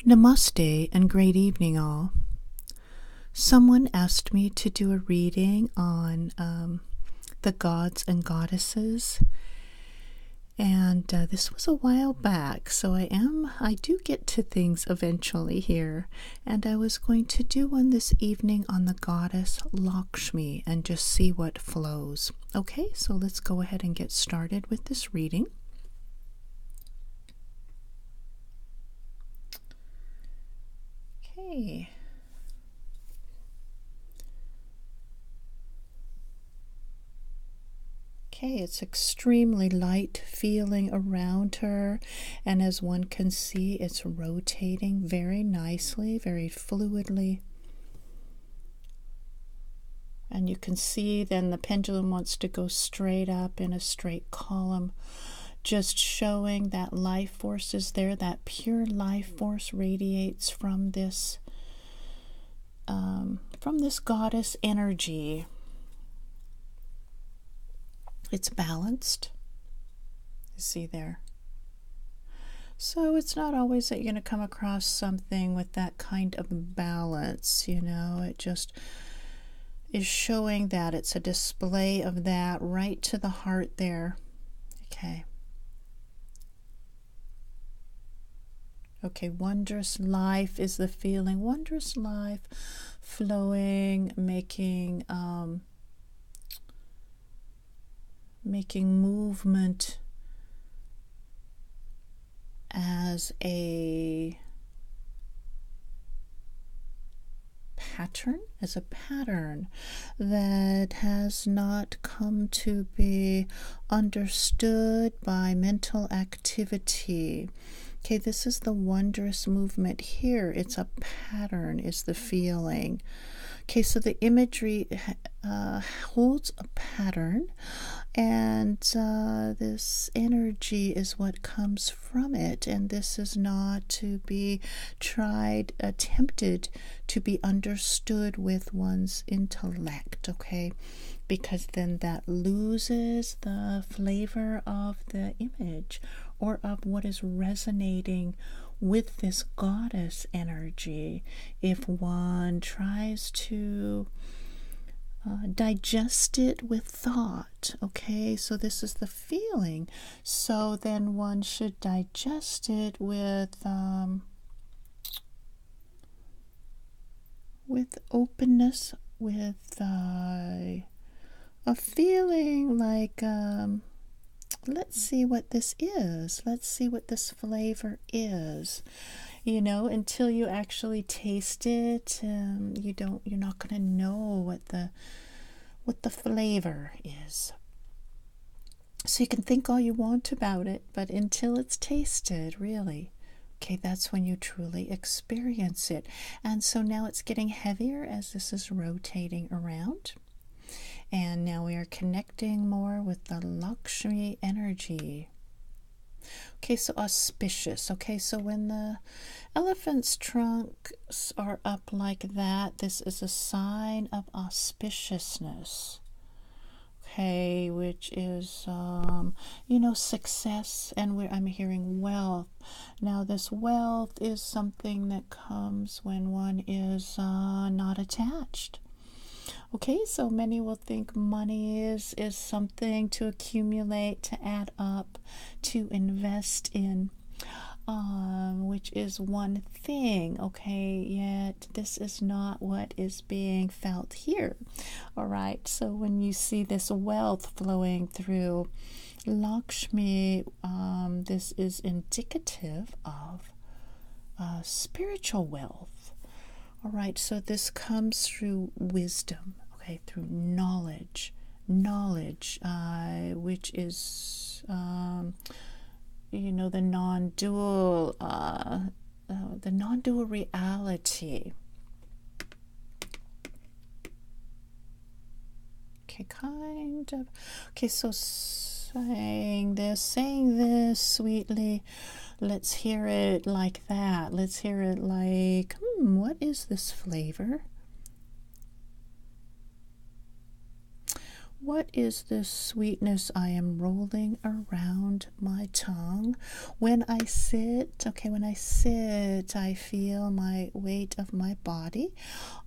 Namaste and great evening, all. Someone asked me to do a reading on the gods and goddesses, and this was a while back, so I do get to things eventually here, and I was going to do one this evening on the goddess Lakshmi and just see what flows. Okay, so let's go ahead and get started with this reading. Okay. Okay, it's extremely light feeling around her, and as one can see, it's rotating very nicely, very fluidly. And you can see then the pendulum wants to go straight up in a straight column, just showing that life force is there, that pure life force radiates from this goddess energy. It's balanced, you see there. So it's not always that you're going to come across something with that kind of balance, it just is showing that it's a display of that right to the heart there. Okay, wondrous life is the feeling, wondrous life flowing, making movement as a pattern that has not come to be understood by mental activity. Okay, this is the wondrous movement here. It's a pattern, is the feeling. Okay, so the imagery holds a pattern, and this energy is what comes from it, and this is not to be attempted to be understood with one's intellect, okay? Because then that loses the flavor of the image or of what is resonating with this goddess energy if one tries to digest it with thought. Okay, so this is the feeling, so then one should digest it with openness, with a feeling like let's see what this is. Let's see what this flavor is. Until you actually taste it, you're not going to know what the flavor is. So you can think all you want about it, but until it's tasted, really, okay, that's when you truly experience it. And so now it's getting heavier as this is rotating around. And now we are connecting more with the Lakshmi energy. Okay, so auspicious. Okay, so when the elephant's trunks are up like that, this is a sign of auspiciousness. Okay, which is, success, and I'm hearing wealth. Now, this wealth is something that comes when one is not attached. Okay, so many will think money is something to accumulate, to add up, to invest in, which is one thing, okay, yet this is not what is being felt here. All right, so when you see this wealth flowing through Lakshmi, this is indicative of spiritual wealth. All right, so this comes through wisdom, okay, through knowledge, which is, the non-dual reality. Okay, kind of. Okay, so saying this sweetly. Let's hear it like that. Let's hear it like, what is this flavor? What is this sweetness I am rolling around my tongue? When I sit, okay, when I sit, I feel my weight of my body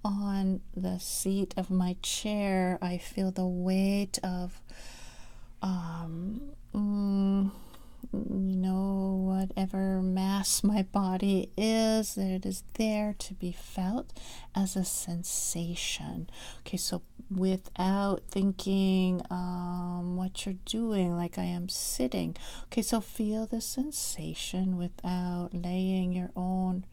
on the seat of my chair. I feel the weight of, whatever mass my body is, that it is there to be felt as a sensation. Okay, so without thinking what you're doing, like I am sitting. Okay, so feel the sensation without laying your own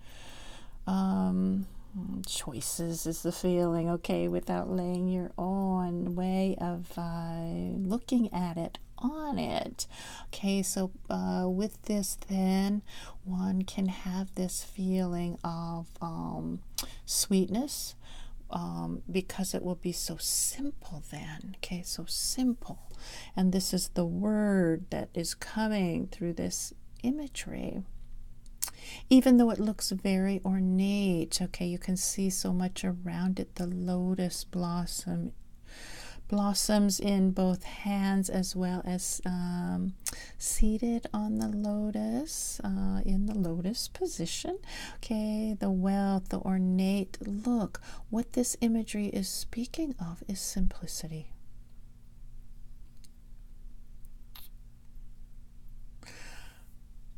choices is the feeling, okay, without laying your own way of looking at it, on it. Okay, so with this, then one can have this feeling of sweetness, because it will be so simple then. Okay, so simple. And this is the word that is coming through this imagery. Even though it looks very ornate, okay, you can see so much around it. The lotus blossoms in both hands, as well as seated on the lotus, in the lotus position. Okay, the wealth, the ornate look. What this imagery is speaking of is simplicity.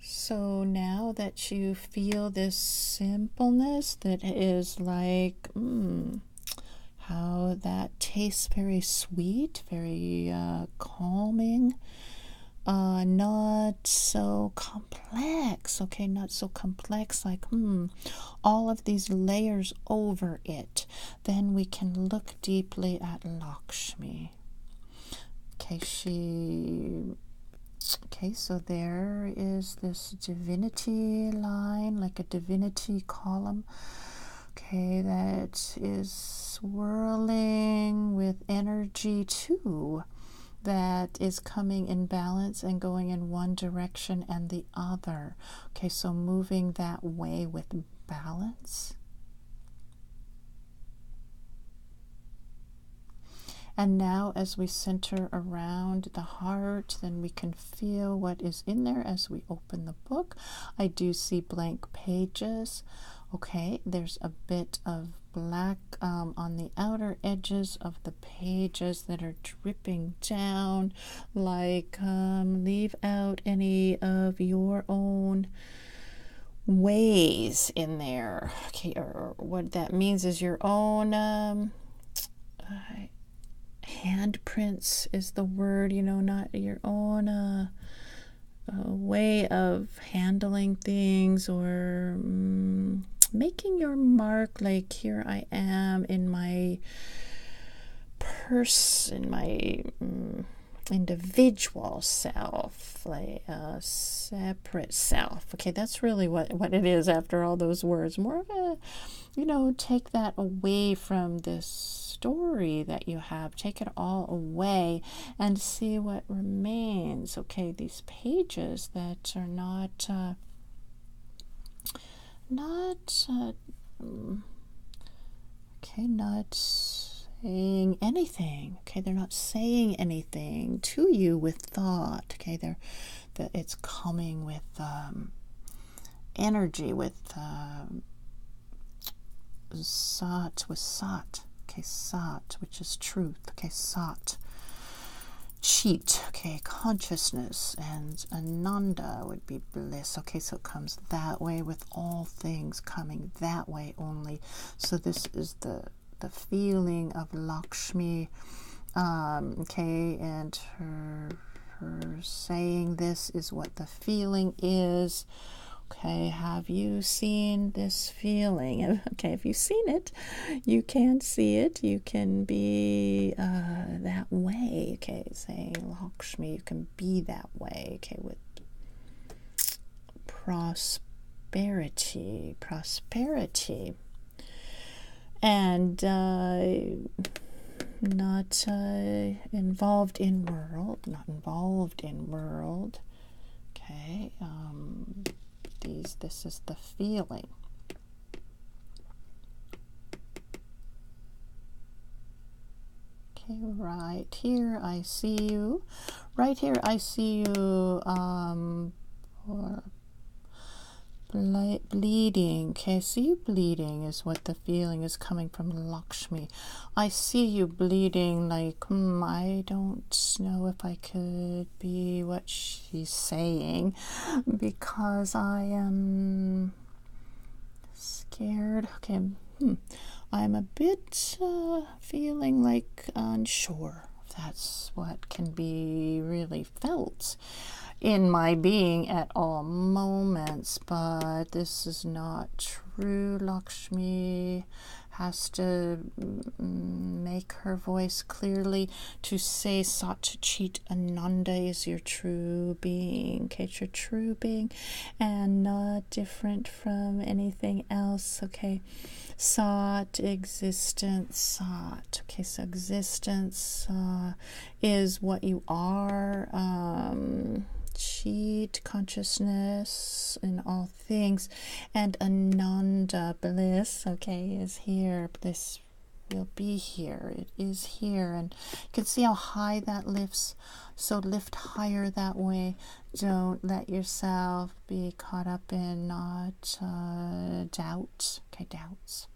So now that you feel this simpleness that is like, how that tastes very sweet, very calming, not so complex, okay, not so complex, like, all of these layers over it, then we can look deeply at Lakshmi. Okay, so there is this divinity line, like a divinity column, okay, that is swirling with energy too, that is coming in balance and going in one direction and the other. Okay, so moving that way with balance. And now as we center around the heart, then we can feel what is in there as we open the book. I do see blank pages. Okay, there's a bit of black on the outer edges of the pages that are dripping down, like leave out any of your own ways in there. Okay, or what that means is your own handprints is the word, not your own way of handling things, or making your mark, like here I am in my my individual self, like a separate self. Okay, that's really what it is after all those words. More of a, take that away from this story that you have. Take it all away and see what remains. Okay, these pages that are not saying anything. Okay, they're not saying anything to you with thought. Okay, it's coming with energy, with sat, with sat. Okay, sat, which is truth. Okay, sat, cheat. Okay, consciousness, and ananda would be bliss. Okay, so it comes that way, with all things coming that way only. So this is the feeling of Lakshmi, okay, and her saying this is what the feeling is. Okay, have you seen this feeling? Okay, if you've seen it, you can see it. You can be that way. Okay, saying Lakshmi, you can be that way. Okay, with prosperity, and not involved in world. Okay, this is the feeling. Okay, right here I see you. Right here I see you or bleeding. Okay, see you bleeding is what the feeling is coming from Lakshmi. I see you bleeding like, I don't know if I could be what she's saying because I am scared. Okay, I'm a bit feeling like unsure. That's what can be really felt in my being at all moments, but this is not true. Lakshmi has to make her voice clearly to say Sat Chit Ananda is your true being. Okay, it's your true being and not different from anything else. Okay, Sat, existence, Sat. Okay, so existence is what you are. Chit, consciousness in all things, and Ananda, bliss, okay, is here. Bliss will be here. It is here. And you can see how high that lifts. So lift higher that way. Don't let yourself be caught up in doubt. Okay, doubts.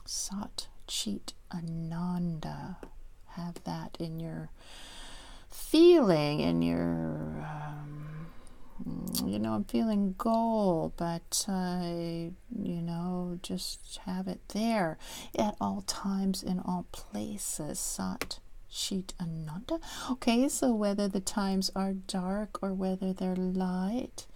Sat, Chit, Ananda. Have that in your feeling, in your I'm feeling goal, but just have it there at all times, in all places. Sat, Chit, Ananda. Okay, so whether the times are dark or whether they're light,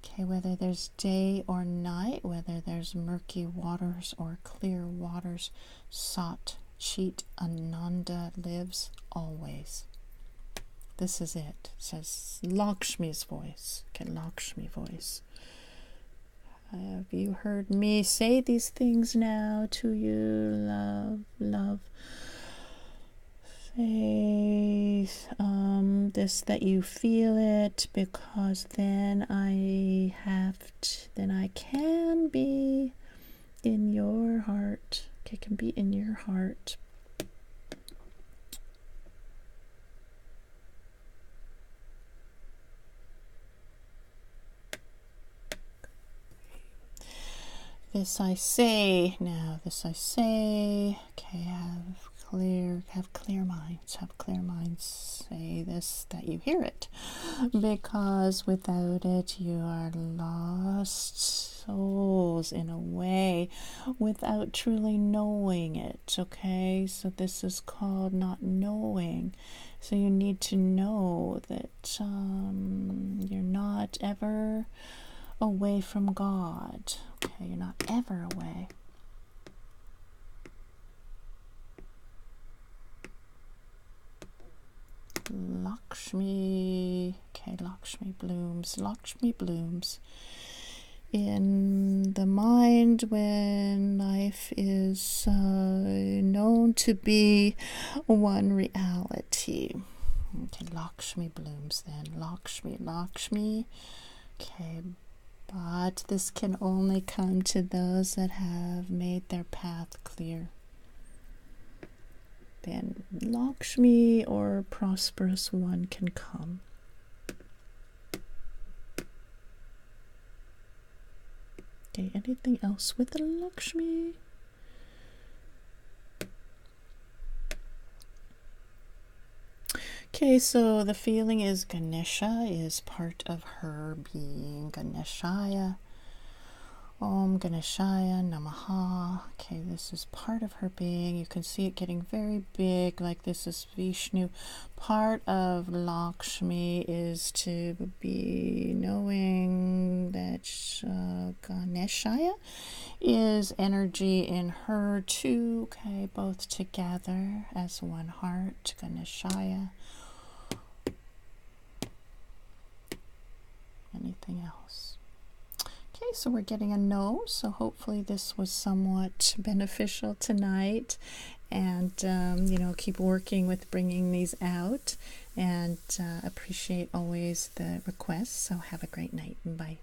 okay, whether there's day or night, whether there's murky waters or clear waters, Sat, Chit, Ananda lives always. This is it. It says Lakshmi's voice. Okay, Lakshmi voice. Have you heard me say these things now to you? Love, love. Say this, that you feel it, because then I can be in your heart. Okay, can be in your heart. This I say now. This I say. Okay, have clear minds. Have clear minds. Say this, that you hear it, because without it you are lost souls in a way, without truly knowing it. Okay, so this is called not knowing. So you need to know that you're not ever away from God. Okay, you're not ever away. Lakshmi. Okay, Lakshmi blooms. Lakshmi blooms in the mind when life is known to be one reality. Okay, Lakshmi blooms then. Lakshmi. Okay, but this can only come to those that have made their path clear. Then Lakshmi or prosperous one can come. Okay, anything else with the Lakshmi? Okay, so the feeling is Ganesha is part of her being. Ganeshaya. Om Ganeshaya Namaha. Okay, this is part of her being. You can see it getting very big, like this is Vishnu. Part of Lakshmi is to be knowing that Ganeshaya is energy in her too. Okay, both together as one heart. Ganeshaya. Anything else? Okay, so we're getting a no, so hopefully this was somewhat beneficial tonight, and keep working with bringing these out, and appreciate always the requests. So have a great night, and bye.